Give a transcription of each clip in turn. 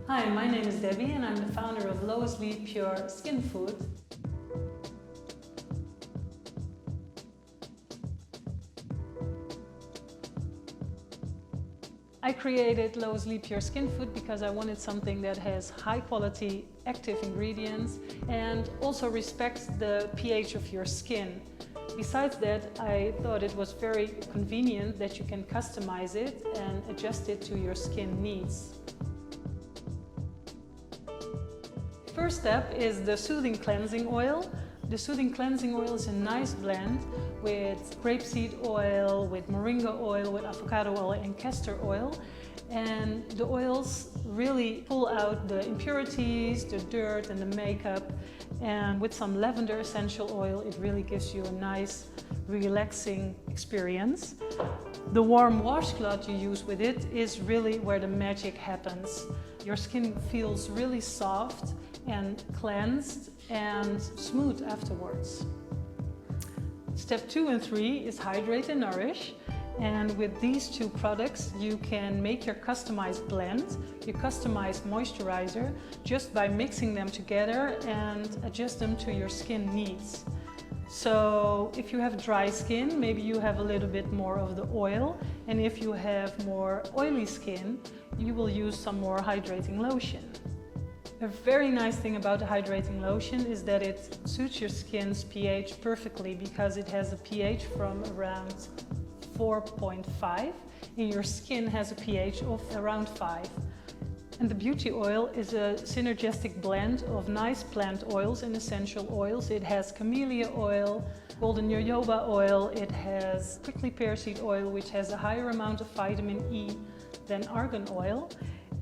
Hi, my name is Debbie and I'm the founder of Loïs Lee Pure Skinfood. I created Loïs Lee Pure Skinfood because I wanted something that has high quality active ingredients and also respects the pH of your skin. Besides that, I thought it was very convenient that you can customize it and adjust it to your skin needs. First step is the Soothing Cleansing Oil. The Soothing Cleansing Oil is a nice blend with grapeseed oil, with moringa oil, with avocado oil and castor oil. And the oils really pull out the impurities, the dirt and the makeup. And with some lavender essential oil, it really gives you a nice, relaxing experience. The warm washcloth you use with it is really where the magic happens. Your skin feels really soft and cleansed and smooth afterwards. Step 2 and 3 is Hydrate and Nourish. And with these two products, you can make your customized blend, your customized moisturizer, just by mixing them together and adjust them to your skin needs. So if you have dry skin, maybe you have a little bit more of the oil. And if you have more oily skin, you will use some more hydrating lotion. A very nice thing about the hydrating lotion is that it suits your skin's pH perfectly because it has a pH from around 4.5 and your skin has a pH of around 5. And the beauty oil is a synergistic blend of nice plant oils and essential oils. It has camellia oil, golden jojoba oil, it has prickly pear seed oil, which has a higher amount of vitamin E than argan oil.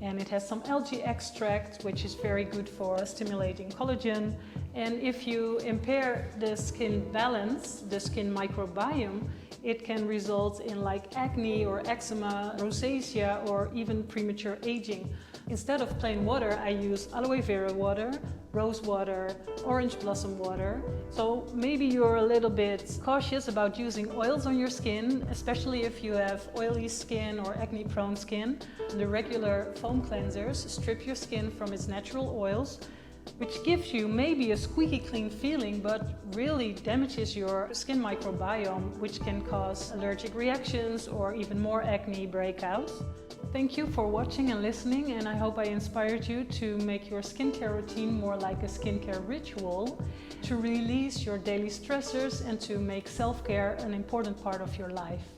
And it has some algae extract, which is very good for stimulating collagen. And if you impair the skin balance, the skin microbiome, it can result in like acne or eczema, rosacea, or even premature aging. Instead of plain water, I use aloe vera water, rose water, orange blossom water. So maybe you're a little bit cautious about using oils on your skin, especially if you have oily skin or acne-prone skin. The regular foam cleansers strip your skin from its natural oils, which gives you maybe a squeaky clean feeling, but really damages your skin microbiome, which can cause allergic reactions or even more acne breakouts. Thank you for watching and listening, and I hope I inspired you to make your skincare routine more like a skincare ritual, to release your daily stressors and to make self-care an important part of your life.